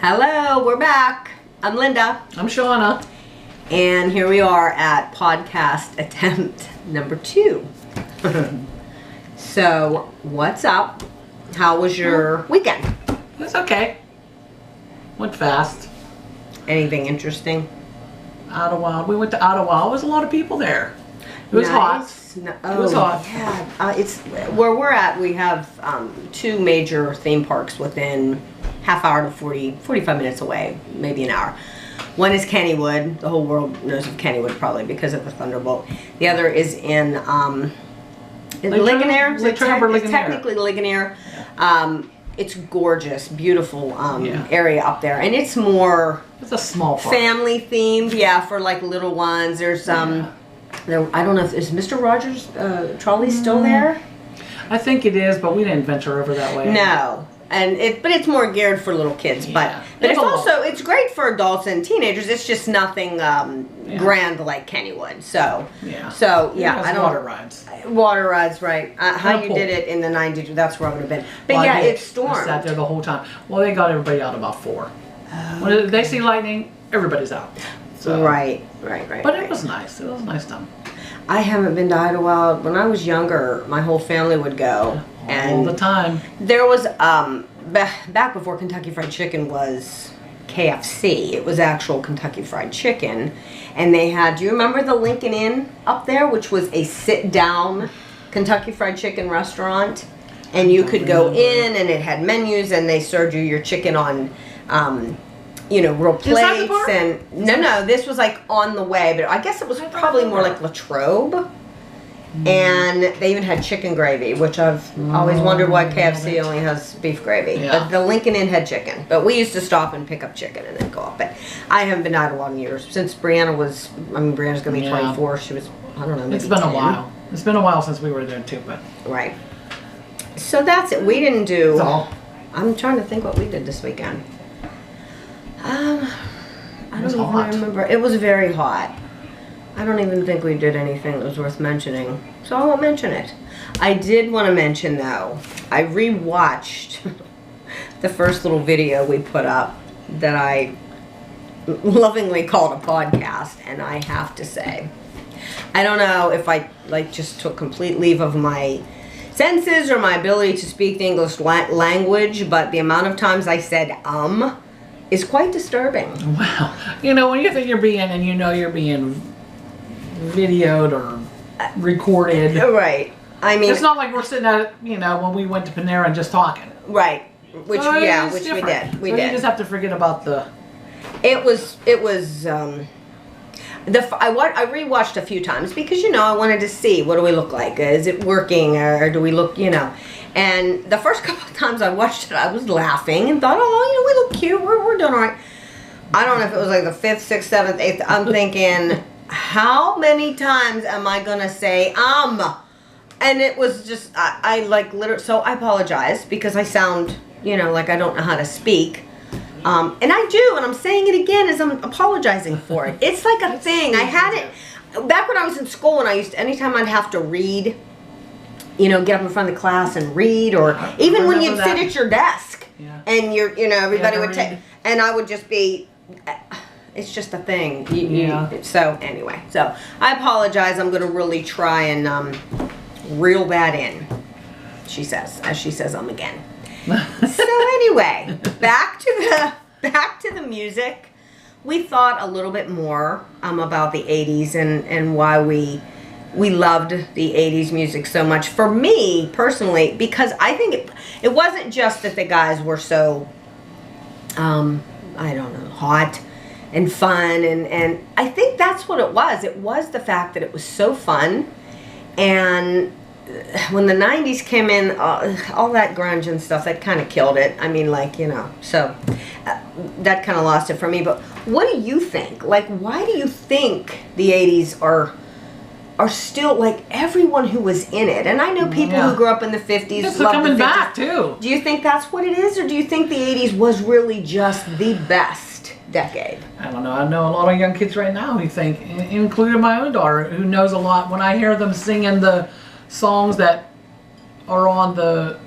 Hello, we're back. I'm Linda. I'm Shauna. And here we are at podcast attempt number 2. So, what's up? How was your weekend? It's okay. Went fast. Anything interesting? Ottawa. We went to Ottawa. There was a lot of people there. It was hot. Oh, it was hot. Yeah, it's where we're at. We have 2 major theme parks within half hour to 45 minutes away, maybe an hour. One is Kennywood. The whole world knows of Kennywood probably because of the Thunderbolt. The other is in Ligonier. It's technically Ligonier. It's gorgeous, beautiful area up there, and it's more. It's a small park. Family themed, yeah, for like little ones. There's there, I don't know if is Mr. Rogers' trolley still there. I think it is, but we didn't venture over that way. No. But it's more geared for little kids. Yeah. But it's great for adults and teenagers. It's just nothing grand like Kennywood. So I don't water rides. Water rides, right? How you did it in the 90s? That's where I would have been. But it stormed. I sat there the whole time. Well, they got everybody out about 4. When they see lightning, everybody's out. So. Right. But it was nice. It was a nice time. I haven't been to Ottawa. When I was younger, my whole family would go. All the time. There was, back before Kentucky Fried Chicken was KFC, it was actual Kentucky Fried Chicken. And they had, do you remember the Lincoln Inn up there, which was a sit-down Kentucky Fried Chicken restaurant? And you could go in, and it had menus, and they served you your chicken on, real plates. And no, this was like on the way, but I guess it was probably more like Latrobe. And they even had chicken gravy, which I've always wondered why KFC only has beef gravy. Yeah. But the Lincoln Inn had chicken. But we used to stop and pick up chicken and then go up. But I haven't been out a lot of years. Since Brianna's going to be 24. She was, I don't know, maybe It's been 10. a while. It's been a while since we were there too, but. Right. So that's it. We didn't do. That's all. I'm trying to think what we did this weekend. I don't even remember. It was very hot. I don't even think we did anything that was worth mentioning, so I won't mention it. I did want to mention, though, I rewatched the first little video we put up that I lovingly called a podcast, and I have to say, I don't know if I just took complete leave of my senses or my ability to speak the English language, but the amount of times I said is quite disturbing. Wow. When you think you're being, you're being videoed or recorded. Right. I mean, it's not like we're sitting at, when we went to Panera and just talking. Right. Which so we did. We did. You just have to forget about the. It was. I rewatched a few times because I wanted to see what do we look like. Is it working or do we look And the first couple of times I watched it, I was laughing and thought, oh, we look cute. We're doing all right. I don't know if it was like the 5th, 6th, 7th, 8th. I'm thinking, how many times am I gonna say And it was just I like literally. So I apologize because I sound like I don't know how to speak. And I do, and I'm saying it again as I'm apologizing for it. It's like a thing. I had it back when I was in school, and I used to, anytime I'd have to read, get up in front of the class and read, or even when you'd sit at your desk and everybody would take, and I would just be. It's just a thing. So anyway, so I apologize. I'm going to really try and reel that in. She says, as she says, again. So anyway, back to the music. We thought a little bit more about the 80s and why we loved the 80s music so much. For me personally, because I think it wasn't just that the guys were so hot and fun, and I think that's what it was. It was the fact that it was so fun, and when the 90s came in, all that grunge and stuff, that kind of killed it. I mean, so that kind of lost it for me. But what do you think? Why do you think the 80s are still, everyone who was in it? And I know people who grew up in the 50s. It's coming back, too. Do you think that's what it is? Or do you think the 80s was really just the best decade? I don't know. I know a lot of young kids right now who think, including my own daughter, who knows a lot. When I hear them singing the songs that are on the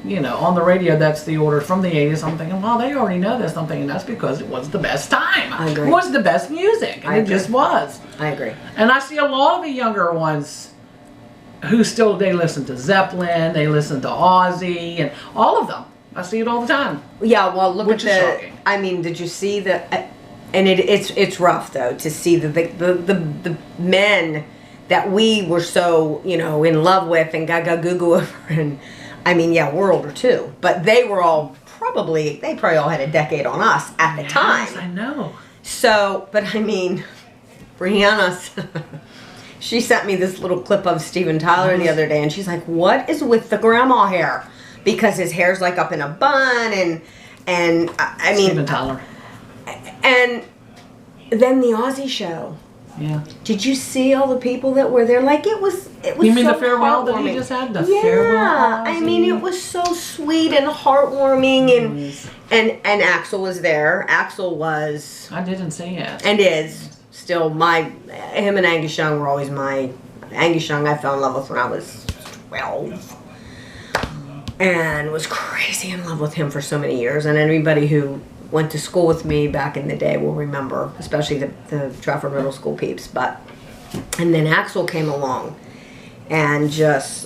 on the radio, that's the order from the 80s. I'm thinking, well, they already know this. I'm thinking that's because it was the best time. I agree. It was the best music, and it just was. I agree. And I see a lot of the younger ones who still, they listen to Zeppelin, they listen to Ozzy, and all of them. I see it all the time. Yeah, well, look Which at is the. shocking. I mean, did you see the? And it's rough though to see the men that we were so in love with and gaga goo goo over, and I mean, yeah, we're older too, but they were all probably all had a decade on us at the time. Yes, I know. So, but I mean, Brianna, she sent me this little clip of Steven Tyler the other day, and she's like, "What is with the grandma hair?" Because his hair's like up in a bun, and I mean, Steven Tyler. And then the Aussie show. Yeah. Did you see all the people that were there? Like it was. You mean so the farewell that he heartwarming. just had? The Yeah, farewell. I mean it was so sweet and heartwarming, and Axel was there. Axel was. I didn't see it. And is still him and Angus Young were always Angus Young I fell in love with when I was 12. And was crazy in love with him for so many years. And anybody who went to school with me back in the day will remember, especially the Trafford Middle School peeps. And then Axel came along, and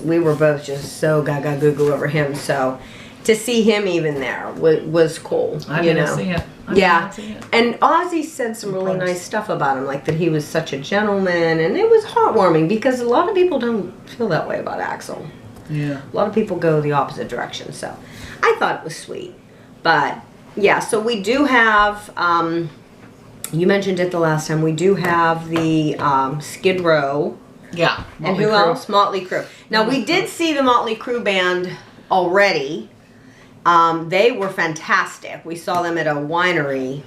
we were both just so gaga goo goo over him. So to see him even there was cool. I didn't see it. I Yeah, didn't see it. and Ozzy said some really nice stuff about him, like that he was such a gentleman, and it was heartwarming because a lot of people don't feel that way about Axel. Yeah. A lot of people go the opposite direction, so I thought it was sweet. But yeah, so we do have, you mentioned it the last time, we do have the Skid Row. Yeah. And who else? Motley Crue. Now we did see the Motley Crue band already. They were fantastic. We saw them at a winery,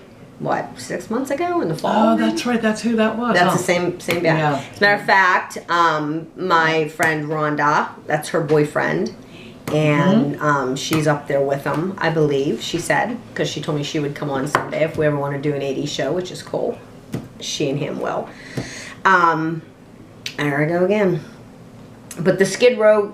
6 months ago in the fall? Oh, that's right. That's who that was. That's the same band. Yeah. As a matter of fact, my friend Rhonda, that's her boyfriend, and she's up there with them, I believe, she said, because she told me she would come on someday if we ever want to do an 80s show, which is cool. She and him will. There I go again. But the Skid Row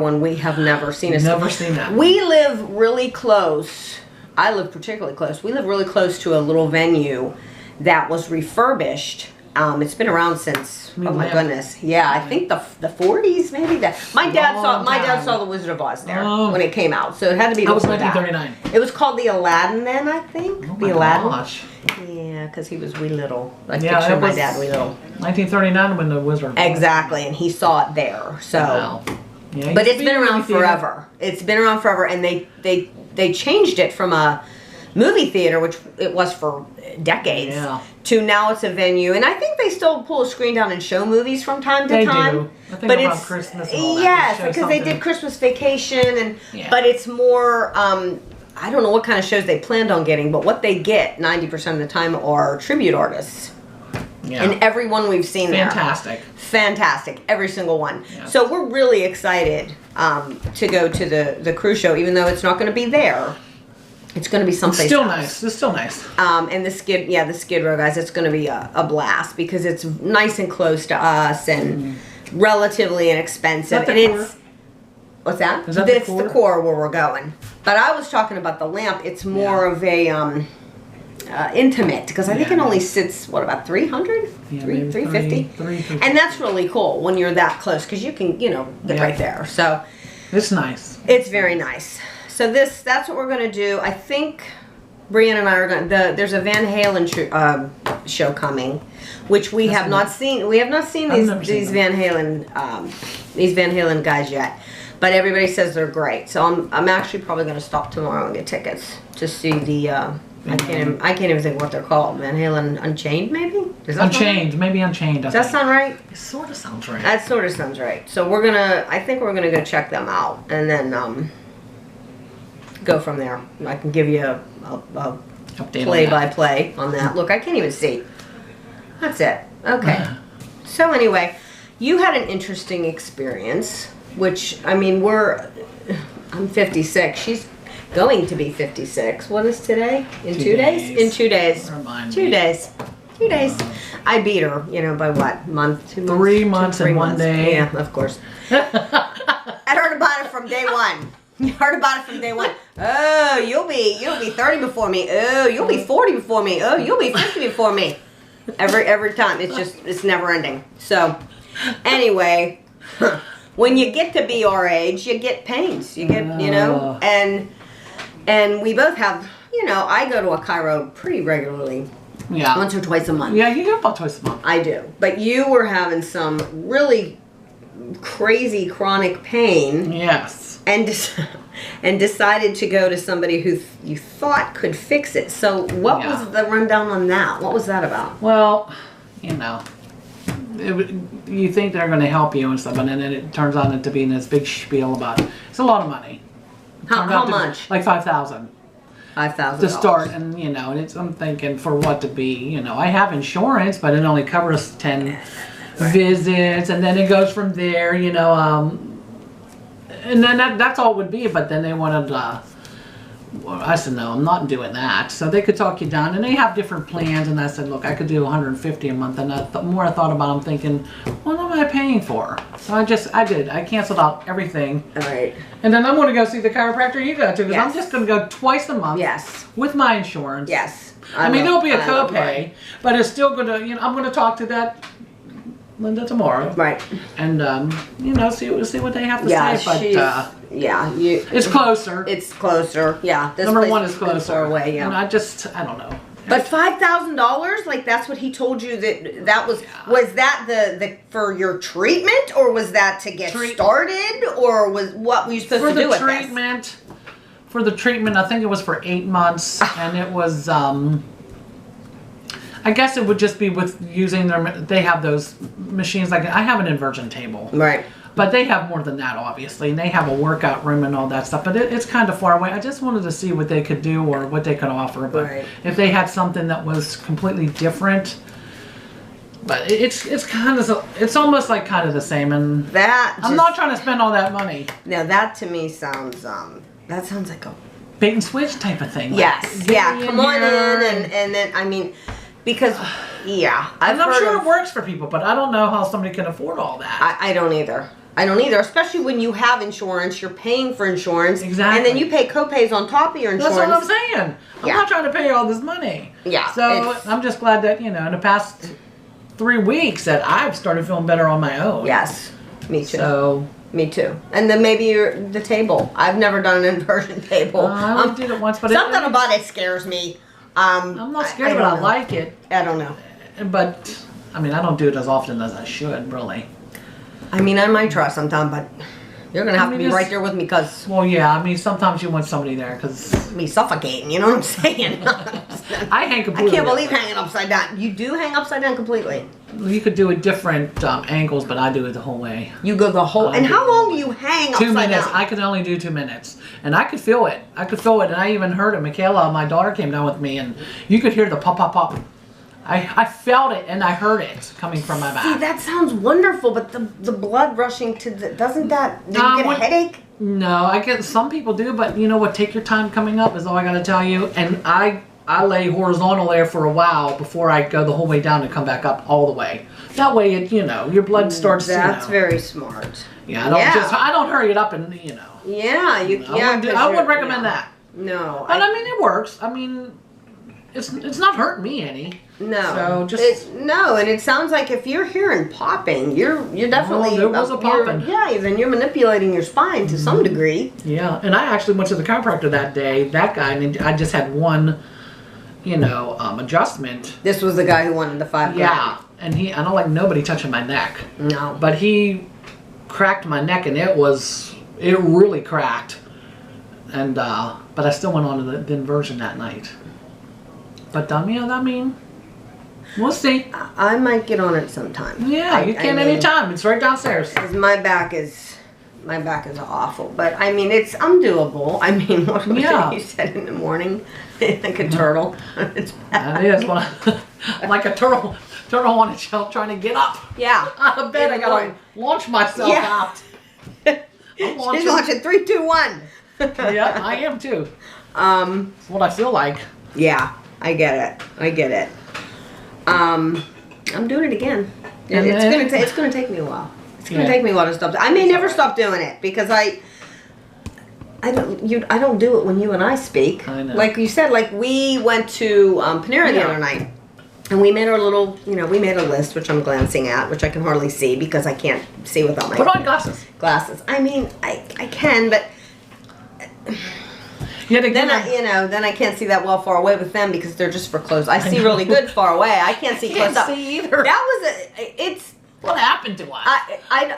one, we have never seen. Never seen that. We live really close. I live particularly close. We live really close to a little venue that was refurbished. It's been around since, oh my goodness, yeah, I think the 40s maybe. My dad saw the Wizard of Oz there when it came out, so it had to be. That was before that. 1939. It was called the Aladdin then, I think. Oh the my Aladdin. gosh. Yeah, because he was wee little. I Yeah, picture it my was dad wee little. 1939 when the Wizard. Exactly, and he saw it there. So, Wow. Yeah, but it's been around forever. It's been around forever, and they changed it from a movie theater, which it was for decades, to now it's a venue. And I think they still pull a screen down and show movies from time to time. Do. I think but around it's Christmas and all that, yes, they show because they something. did Christmas Vacation, and but it's more. I don't know what kind of shows they planned on getting, but what they get 90% of the time are tribute artists. Yeah. And every one we've seen Fantastic. Every single one. Yeah. So we're really excited to go to the cruise show, even though it's not going to be there. It's going to be someplace else. It's still nice. And the Skid Row guys, it's going to be a blast because it's nice and close to us and relatively inexpensive. Is that and core? it's what's that? Is that it's the core? The core where we're going. But I was talking about the lamp. It's more of a intimate because I think it only sits about 300, 350, and that's really cool when you're that close because you can get right there. So it's nice. It's very nice. So that's what we're gonna do. I think Brian and I are going. There's a Van Halen show coming, which we have not seen. We have not seen these Van Halen guys yet, but everybody says they're great. So I'm actually probably going to stop tomorrow and get tickets to see the. I can't even think what they're called. Van Halen Unchained, maybe. Unchained, maybe Unchained. Does that sound right? It sort of sounds right. That sort of sounds right. So I think we're gonna go check them out and then go from there. I can give you a play-by-play on that. Look, I can't even see. That's it. Okay. So anyway, you had an interesting experience, which, I mean, I'm 56. She's going to be 56. What is today? In 2 days? In 2 days. Remind 2 me. days. 2 days. I beat her, by what? Month? 2 months? 3 months and 1 day. Yeah, of course. I heard about it from day one. You heard about it from day one. Oh, you'll be 30 before me. Oh, you'll be 40 before me. Oh, you'll be 50 before me. Every time. It's never ending. So, anyway, when you get to be our age, you get pains. You get, and we both have, I go to a chiro pretty regularly. Yeah. Once or twice a month. Yeah, you go about twice a month. I do. But you were having some really crazy chronic pain. Yes. And decided to go to somebody who you thought could fix it. So what was the rundown on that? What was that about? Well, you think they're going to help you and stuff, and then it turns out to be this big spiel about it. It's a lot of money. How much? Like $5,000. $5,000 to start, and I'm thinking for what to be. I have insurance, but it only covers 10 visits, and then it goes from there. And then that's all it would be. But then they wanted. I said no, I'm not doing that. So they could talk you down, and they have different plans. And I said, look, I could do $150 a month. And the more I thought about it, I'm thinking, what am I paying for? So I canceled out everything. All right. And then I'm going to go see the chiropractor you go to, because Yes. I'm just going to go twice a month. Yes. With my insurance. Yes. I mean, there'll be a copay, but it's still going to. I'm going to talk to that Linda tomorrow. Right. And see what they have to Yeah, say. But it's closer. It's closer. Yeah. This Number place one is closer. Far away. Yeah. And I don't know. But $5,000, like that's what he told you that was that the for your treatment, or was that to get started, or what were you supposed to do with this? For the treatment, I think it was for 8 months, and it was I guess it would just be with using they have those machines, like I have an inversion table. Right. But they have more than that, obviously, and they have a workout room and all that stuff. But it's kind of far away. I just wanted to see what they could do or what they could offer. But if they had something that was completely different, but it's almost like kind of the same. And I'm not trying to spend all that money. Now that to me sounds like a bait and switch type of thing. Yes. Come on in and then because I'm sure it works for people, but I don't know how somebody can afford all that. I don't either. Especially when you have insurance, you're paying for insurance. Exactly. And then you pay co-pays on top of your insurance. That's what I'm saying. I'm not trying to pay all this money. Yeah. So I'm just glad that, in the past 3 weeks that I've started feeling better on my own. Yes. Me too. So... Me too. And then maybe the table. I've never done an inversion table. I only did it once, but something about it scares me. I'm not scared, but I like it. I don't know. But, I don't do it as often as I should, really. I might try sometime, but you're going to have to be right there with me because... Well, yeah, sometimes you want somebody there because... Me suffocating, you know what I'm saying? I hang completely. I can't believe hanging upside down. You do hang upside down completely? You could do it different angles, but I do it the whole way. You go the whole... and how long do you hang upside 2 minutes. down? I could only do 2 minutes. And I could feel it. And I even heard it. Michaela, my daughter, came down with me, and you could hear the pop, pop, pop. I felt it, and I heard it coming from my back. See, that sounds wonderful, but the blood rushing to the... Doesn't that... Do you get a headache? No, I get... Some people do, but you know what? Take your time coming up is all I got to tell you. And I lay horizontal there for a while before I go the whole way down and come back up all the way. That way, your blood starts. That's very smart. Yeah, I don't hurry it up and Yeah, I wouldn't recommend that. No, but it works. It's not hurting me any. No, so and it sounds like if you're hearing popping, you're definitely there was a popping. Then you're manipulating your spine to some degree. Yeah, and I actually went to the chiropractor that day. That guy, and I just had one. Adjustment. This was the guy who wanted the $5,000. Yeah, and I don't like nobody touching my neck. No. But he cracked my neck, and it really cracked. And but I still went on to the inversion that night. But we'll see. I might get on it sometime. Yeah, you can anytime. It's right downstairs. My back is awful, but it's undoable. What was it you said in the morning? Like a turtle. It's bad. It is. Like a turtle on a shell trying to get up. Yeah. Out of bed, I gotta launch myself out. She's launching 3, 2, 1. Yeah, I am too. That's what I feel like. Yeah, I get it. I'm doing it again. It's gonna take me a while. It's gonna take me a while to stop. I may never stop doing it because I don't do it when you and I speak. I know. Like you said, like we went to Panera the other night, and we made our little, we made a list, which I'm glancing at, which I can hardly see because I can't see without my put on glasses. Glasses. I mean, I can, but then I can't see that well far away with them because they're just for close. I see really good far away. I can't see close up. See either. It's. What happened to us?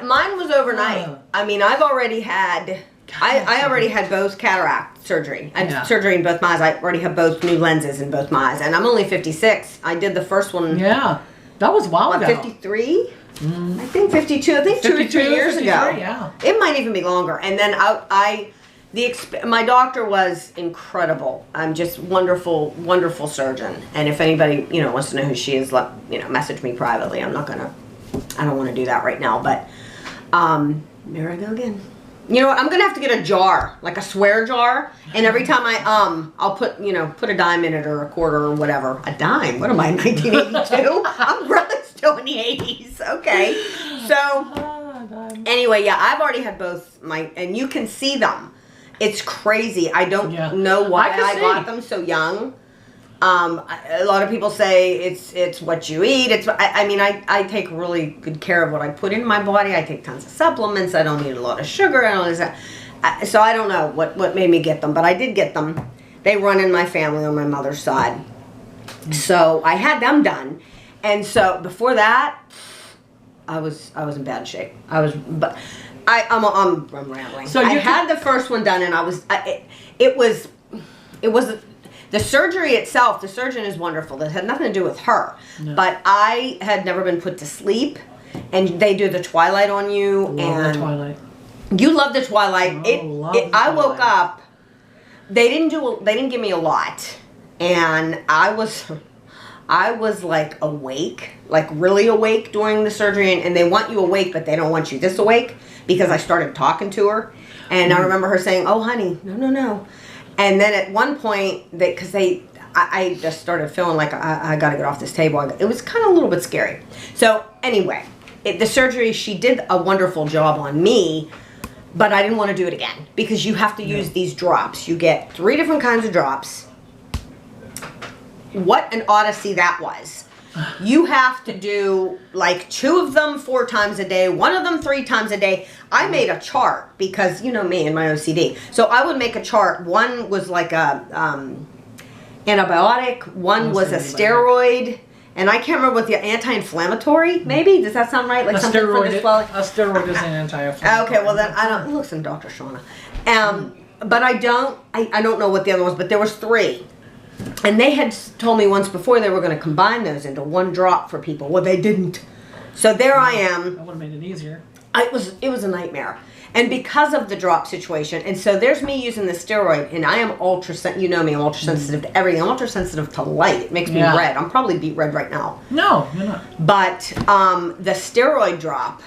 Mine was overnight. I mean, I've already had. I already had both cataract surgery. I had surgery in both my eyes. I already have both new lenses in both my eyes, and I'm only 56. I did the first one. Yeah, that was a while ago. 53. I think 52. I think 2 or 3 years ago. Yeah, it might even be longer. And then my doctor was incredible. I'm just wonderful, wonderful surgeon. And if anybody wants to know who she is, message me privately. I don't want to do that right now. But there I go again. You know what? I'm gonna have to get a jar, like a swear jar, and every time I'll put a dime in it or a quarter or whatever. A dime? What am I, 1982? I'm really still in the 80s. Okay. So anyway, yeah, I've already had both and you can see them. It's crazy. I don't know why I got them so young. A lot of people say it's what you eat. I take really good care of what I put in my body. I take tons of supplements. I don't eat a lot of sugar and all this. So I don't know what made me get them, but I did get them. They run in my family on my mother's side. So I had them done, and so before that, I was in bad shape. I'm rambling. So I had the first one done, and it was. The surgery itself, the surgeon is wonderful. That had nothing to do with her. No. But I had never been put to sleep. And they do the twilight on you. Love the twilight. You love the twilight. I woke up. They didn't give me a lot. And I was like awake. Like really awake during the surgery. And they want you awake, but they don't want you this awake. Because I started talking to her. And I remember her saying, "Oh, honey, no. And then at one point, I just started feeling like I got to get off this table. It was kind of a little bit scary. So anyway, the surgery, she did a wonderful job on me, but I didn't want to do it again because you have to use these drops. You get 3 different kinds of drops. What an odyssey that was. You have to do like 2 of them 4 times a day, 1 of them 3 times a day. I made a chart because you know me and my OCD. So I would make a chart. One was like a antibiotic. One was a steroid. And I can't remember what the anti-inflammatory, maybe? Does that sound right? Like something for the swelling? A steroid is an anti-inflammatory. Okay, well then I don't, listen, Dr. Shauna. But I don't know what the other was, but there was 3. And they had told me once before they were going to combine those into 1 drop for people. Well, they didn't. So there I am. That would have made it easier. It was a nightmare. And because of the drop situation, and so there's me using the steroid, and I am I'm ultra sensitive to everything. I'm ultra sensitive to light. It makes me red. I'm probably beet red right now. No, you're not. But the steroid drop,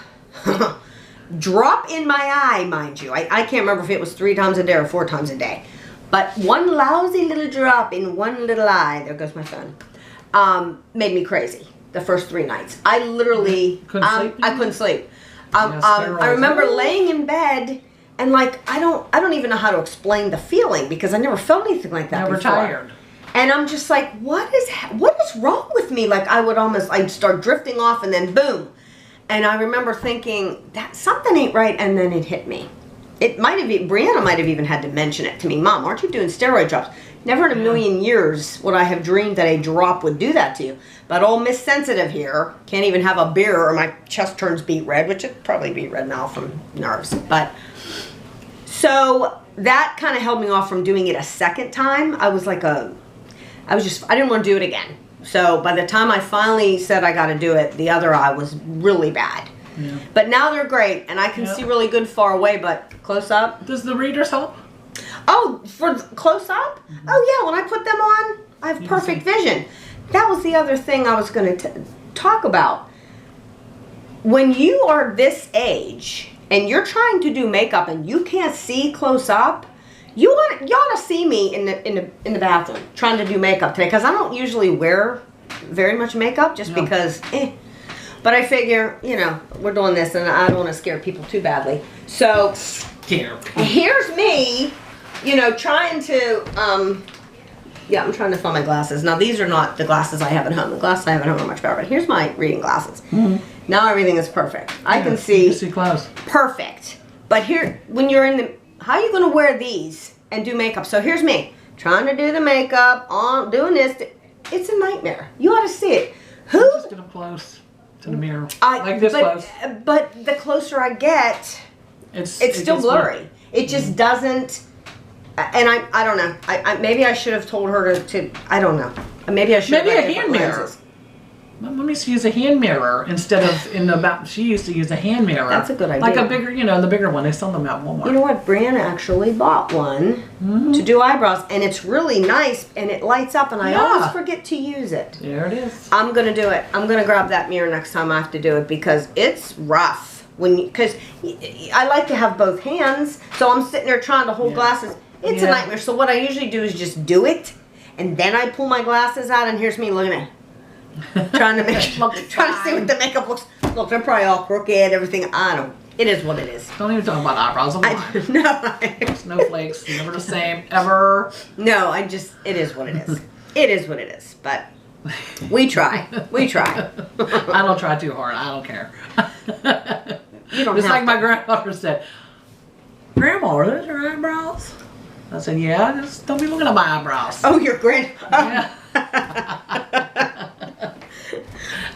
drop in my eye, mind you. I can't remember if it was 3 times a day or 4 times a day. But 1 lousy little drop in 1 little eye, there goes my phone, made me crazy the first 3 nights. I literally, I couldn't sleep. I remember laying in bed and like, I don't even know how to explain the feeling because I never felt anything like that before. Tired. And I'm just like, what is wrong with me? Like I'd start drifting off and then boom. And I remember thinking that something ain't right. And then it hit me. Brianna might have even had to mention it to me. Mom, aren't you doing steroid drops? Never in a million years would I have dreamed that a drop would do that to you. But old Miss Sensitive here can't even have a beer or my chest turns beet red, which it'd probably be red now from nerves. But so that kind of held me off from doing it a second time. I didn't want to do it again. So by the time I finally said I got to do it, the other eye was really bad. Yeah. But now they're great, and I can see really good far away, but close up. Does the readers help? Oh, for close up? Mm-hmm. Oh, yeah, when I put them on, I have perfect vision. That was the other thing I was going to talk about. When you are this age, and you're trying to do makeup, and you can't see close up, you ought to see me in the bathroom trying to do makeup today, because I don't usually wear very much makeup, just because, But I figure, we're doing this, and I don't want to scare people too badly. So, here's me you know, trying to, yeah, I'm trying to find my glasses. Now, these are not the glasses I have at home. The glasses I have at home are much better. But here's my reading glasses. Now everything is perfect. I can see. You can see close. Perfect. But here, when you're in the, how are you going to wear these and do makeup? So here's me trying to do the makeup, doing this. It's a nightmare. You ought to see it. Just get up close to the mirror, like this close. But the closer I get, it's still blurry. It just doesn't. And I don't know. Maybe I should have told her to I don't know. Maybe I should. Maybe a hand mirror. Let me use a hand mirror instead of in the back. She used to use a hand mirror. That's a good idea. Like a bigger, you know, the bigger one. They sell them at Walmart. You know what? Brianna actually bought one to do eyebrows, and it's really nice, and it lights up, and I always forget to use it. There it is. I'm gonna do it. I'm gonna grab that mirror next time I have to do it because it's rough because I like to have both hands, so I'm sitting there trying to hold glasses. It's a nightmare. So what I usually do is just do it, and then I pull my glasses out, and here's me looking at it. Trying to make trying to see what the makeup looks. Look, they're probably all crooked, everything. I don't. It is what it is. Don't even talk about eyebrows. No. Snowflakes, never the same ever. No, it is what it is. It is what it is. But we try. We try. I don't try too hard. I don't care. You don't. Just like my grandmother said, "Grandma, are those your eyebrows?" I said, "Yeah, just don't be looking at my eyebrows." Oh, your grand. Yeah.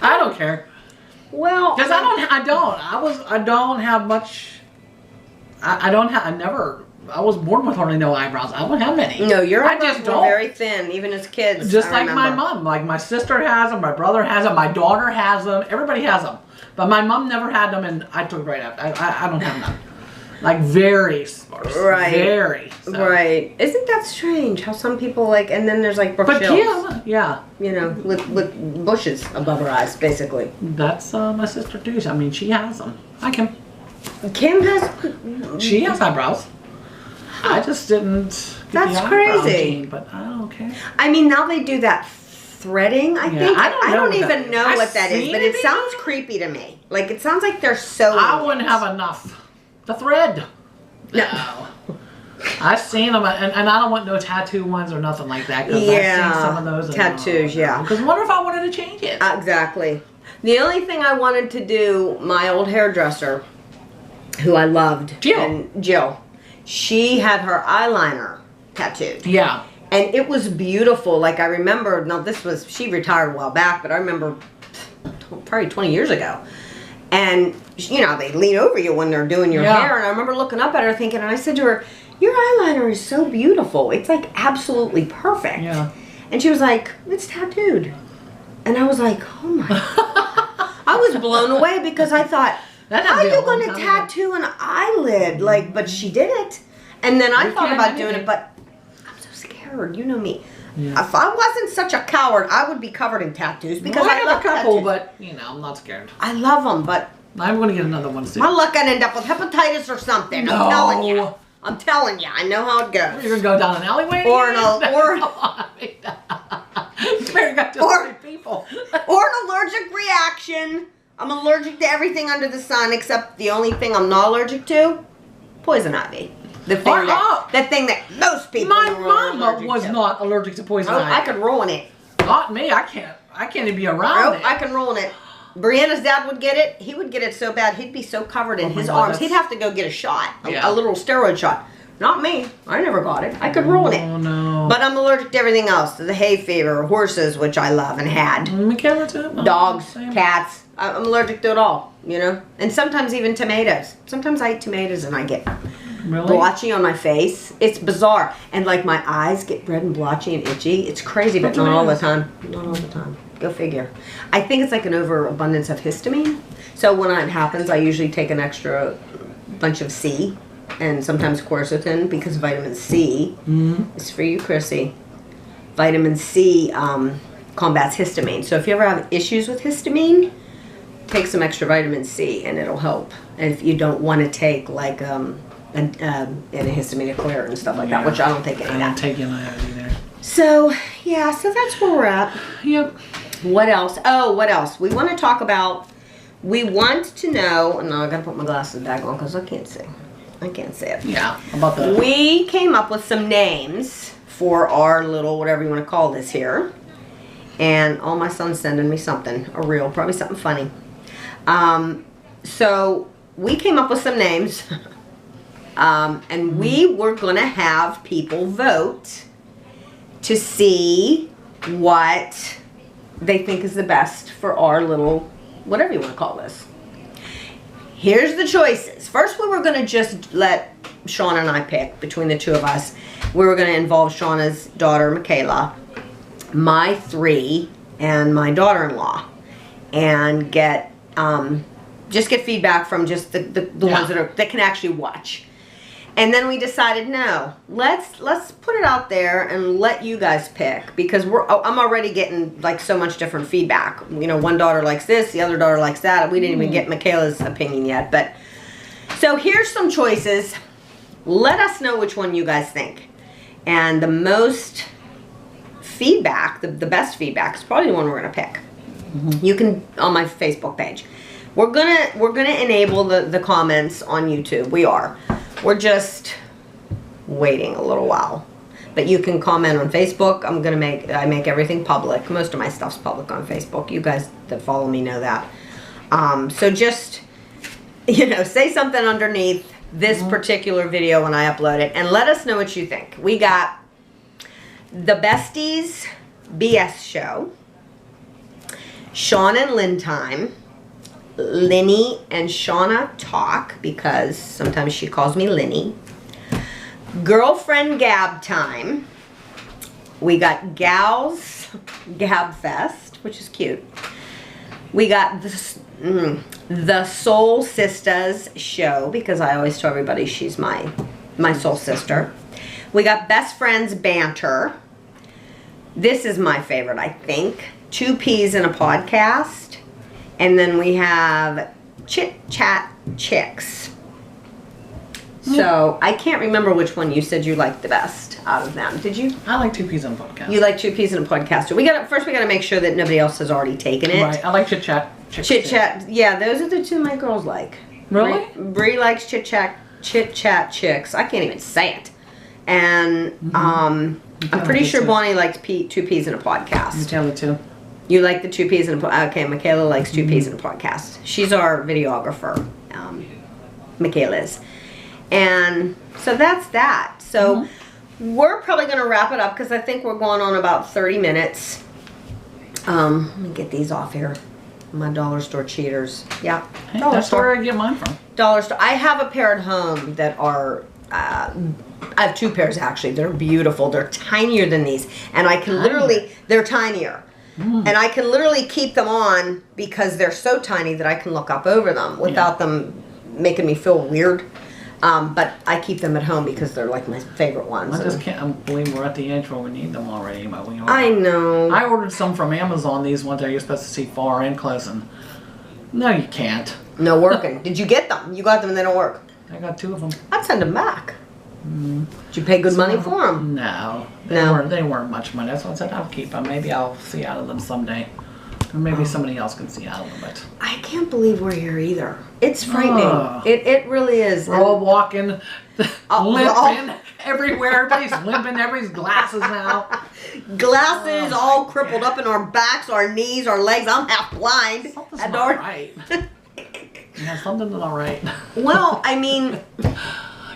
I don't care. Well, because I don't have much. I was born with hardly no eyebrows. I don't have many. No, your eyebrows were very thin, even as kids. Just like my mom. Like my sister has them, my brother has them, my daughter has them. Everybody has them. But my mom never had them, and I took it right after. I don't have them. Like very sparse. Right. Very. So. Right. Isn't that strange how some people like, and then there's like Brooke But Shields, Kim, yeah. You know, with bushes above her eyes, basically. That's my sister too. I mean, she has them. Hi, Kim. Kim has. She has eyebrows. I just didn't get That's the crazy. Gene, but I don't care. I mean, now they do that threading, I think. I don't even know what that is, but it sounds creepy to me. Like, it sounds like they're sewing. I wouldn't have enough. The thread. No. I've seen them, and I don't want no tattoo ones or nothing like that. Because I've seen some of those. Tattoos, yeah. Because what if I wanted to change it? Exactly. The only thing I wanted to do, my old hairdresser, who I loved, Jill, she had her eyeliner tattooed. Yeah. And it was beautiful. Like, I remember, now she retired a while back, but I remember probably 20 years ago. And, you know, they lean over you when they're doing your hair. And I remember looking up at her thinking, and I said to her, your eyeliner is so beautiful. It's like absolutely perfect. Yeah. And she was like, it's tattooed. And I was like, oh my God. I was blown away because I thought, how are you going to tattoo an eyelid? Like, but she did it. And then I thought about doing it, but I'm so scared. You know me. Yeah. If I wasn't such a coward, I would be covered in tattoos because I love a couple, tattoos. But you know, I'm not scared. I love them, but I'm going to get another one soon. My luck, I'd end up with hepatitis or something. No. I'm telling you. I'm telling you. I know how it goes. You're going to go down an alleyway? Or an allergic reaction. I'm allergic to everything under the sun except the only thing I'm not allergic to, poison ivy. The thing that most people My mama was not allergic to poison ivy. I could ruin it. Not me. I can't even be around it. I can ruin it. Brianna's dad would get it. He would get it so bad he'd be so covered in his arms. He'd have to go get a shot, a little steroid shot. Not me. I never got it. I could ruin it. Oh no. But I'm allergic to everything else. To the hay fever, horses, which I love and had. Dogs, cats. I'm allergic to it all, you know? And sometimes even tomatoes. Sometimes I eat tomatoes and I get blotchy on my face. It's bizarre. And like my eyes get red and blotchy and itchy. It's crazy, but not all the time. Not all the time. Go figure. I think it's like an overabundance of histamine. So when it happens, I usually take an extra bunch of C and sometimes quercetin because vitamin C is for you, Chrissy. Vitamin C combats histamine. So if you ever have issues with histamine, take some extra vitamin C and it'll help. And if you don't want to take like antihistaminic clear and stuff like that, which I don't take any of that. I don't take any of that either. So yeah, so that's where we're at. Yep. What else? Oh, what else? We want to talk about. We want to know. No, I gotta put my glasses back on because I can't see. I can't say it. Yeah, about the... We came up with some names for our little, whatever you want to call this here. And oh, my son's sending me something, a reel, probably something funny. So we came up with some names. And we were going to have people vote to see what they think is the best for our little, whatever you want to call this. Here's the choices. First, we were going to just let Shauna and I pick between the two of us. We were going to involve Shauna's daughter, Michaela, my 3, and my daughter-in-law, and get just get feedback from just the ones that can actually watch. And then we decided, no, let's put it out there and let you guys pick, because I'm already getting like so much different feedback. You know, one daughter likes this, the other daughter likes that. We didn't even get Michaela's opinion yet, but so here's some choices. Let us know which one you guys think. And the most feedback, the best feedback is probably the one we're gonna pick. You can, on my Facebook page. We're gonna enable the comments on YouTube. We are. We're just waiting a little while, but you can comment on Facebook. I make everything public. Most of my stuff's public on Facebook. You guys that follow me know that. So just, you know, say something underneath this particular video when I upload it, and let us know what you think. We got the Besties BS show, Sean and Lynn time, Linny and Shauna talk, because sometimes she calls me Linny. Girlfriend Gab time. We got Gals Gab Fest, which is cute. We got the Soul Sisters show, because I always tell everybody she's my soul sister. We got Best Friends Banter. This is my favorite, I think. 2 Peas in a Podcast. And then we have Chit Chat Chicks. So I can't remember which one you said you liked the best out of them. Did you? I like 2 Peas in a Podcast. You like 2 Peas in a Podcast. So first we gotta make sure that nobody else has already taken it. Right. I like Chit Chat Chicks. Chit Chat. Yeah, those are the 2 my girls like. Really? Bree likes Chit Chat Chicks. I can't even say it. And I'm pretty sure Bonnie likes 2 Peas in a Podcast. Michaela too. You like the 2 Peas in a Podcast. Okay, Michaela likes 2 Peas in a Podcast. She's our videographer. Michaela is. And so that's that. So we're probably going to wrap it up, because I think we're going on about 30 minutes. Let me get these off here. My dollar store cheaters. Yeah. Hey, that's where I get mine from. Dollar store. I have a pair at home that are, I have 2 pairs actually. They're beautiful. They're tinier than these. And I can literally, they're tinier. And I can literally keep them on because they're so tiny that I can look up over them without them making me feel weird. But I keep them at home because they're like my favorite ones. I just can't believe we're at the age where we need them already. But I know. I ordered some from Amazon. These ones that you're supposed to see far and close, and no, you can't. No working. Did you get them? You got them and they don't work. I got 2 of them. I'd send them back. Did you pay good money for them? No, they weren't much money. That's why I said I'll keep them. Maybe I'll see out of them someday, or maybe somebody else can see out of them. But I can't believe we're here either. It's frightening. It really is. We're all walking, limping everywhere. Everybody's limping. Everybody's glasses now. Glasses all crippled up in our backs, our knees, our legs. I'm half blind. Something's not right. Yeah, something's not right. Well, I mean,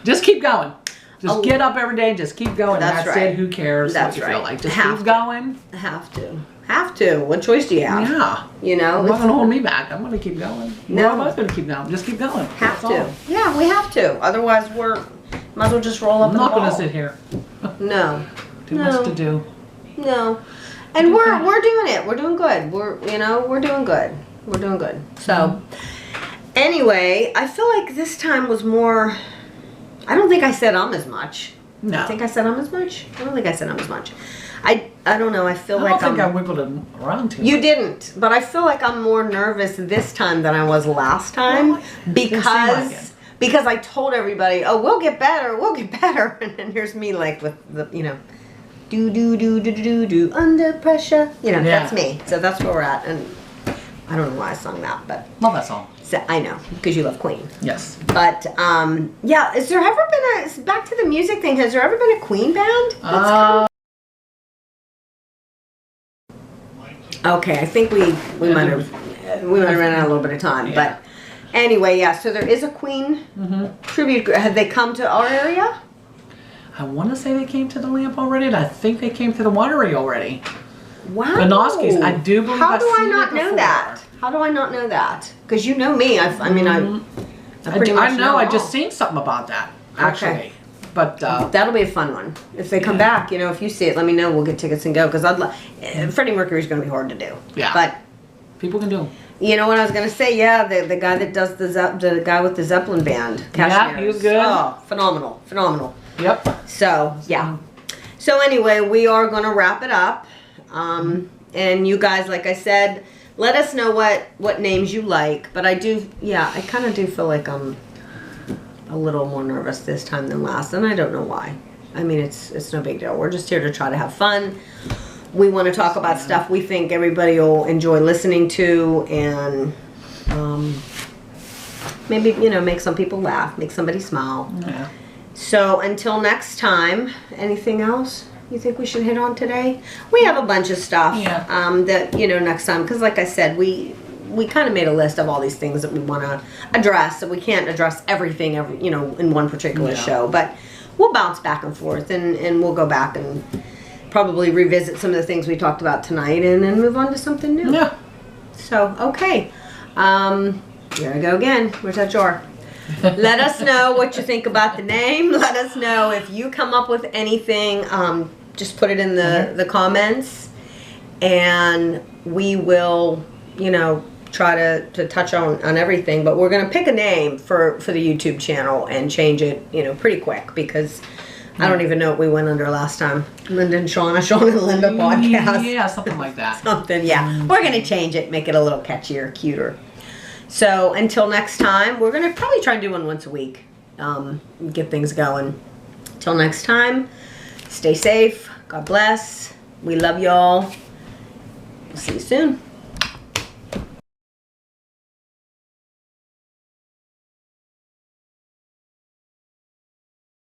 just keep going. Just get up every day and just keep going. That's right. It. Who cares That's what you feel like? Just keep going. Have to. What choice do you have? Yeah. You know? It's not going to hold me back. I'm going to keep going. No. I'm not going to keep going. Just keep going. Have to. Yeah, we have to. Otherwise, might as well just roll up I'm not going to sit here. No. Too much to do. No. And we're doing it. We're doing good. We're doing good. We're doing good. So, anyway, I feel like this time was more... I don't think I said as much. No. I think I said as much. I don't think I said as much. I don't know. I feel I like don't think I wiggled it around too much. You didn't, but I feel like I'm more nervous this time than I was last time because I told everybody, "Oh, we'll get better, and then here's me like with the do under pressure. That's me. So that's where we're at, and I don't know why I sung that, but Love that song. so, I know because you love Queen. Yes. But yeah, has there ever been back to the music thing? Has there ever been a Queen band? Okay, I think we might have run out a little bit of time, but anyway, yeah. So there is a Queen tribute. Have they come to our area? I want to say they came to the Lamp already, and I think they came to the Watery already. Wow. Benoski's, I do believe. How do I not know that? How do I not know that? Because you know me. I pretty much know. I just seen something about that actually. Okay. But that'll be a fun one. If they come back, if you see it, let me know. We'll get tickets and go. Because Freddie Mercury's going to be hard to do. Yeah. But people can do them. You know what I was going to say? Yeah, the guy that does the guy with the Zeppelin band. Yeah, he was good. Oh, phenomenal. Yep. So yeah. So anyway, we are going to wrap it up. And you guys, like I said, let us know what names you like. But I kind of do feel like I'm a little more nervous this time than last, and I don't know why. I mean, it's no big deal. We're just here to try to have fun. We want to talk about stuff we think everybody will enjoy listening to, and maybe make some people laugh, make somebody smile. Yeah. So until next time, anything else you think we should hit on today? We have a bunch of stuff that next time, because like I said, we kind of made a list of all these things that we want to address. So we can't address everything in one particular show, but we'll bounce back and forth, and we'll go back and probably revisit some of the things we talked about tonight, and then move on to something new. Yeah. So okay, here I go again. Where's that jar? Let us know what you think about the name. Let us know if you come up with anything. Just put it in the comments, and we will, try to touch on everything. But we're gonna pick a name for the YouTube channel and change it, pretty quick, because I don't even know what we went under last time. Linda and Shauna, Shauna and Linda podcast. Yeah, something like that. Something, yeah. We're gonna change it, make it a little catchier, cuter. So until next time, we're gonna probably try and do one once a week. Get things going. Till next time, stay safe. God bless. We love y'all. We'll see you soon.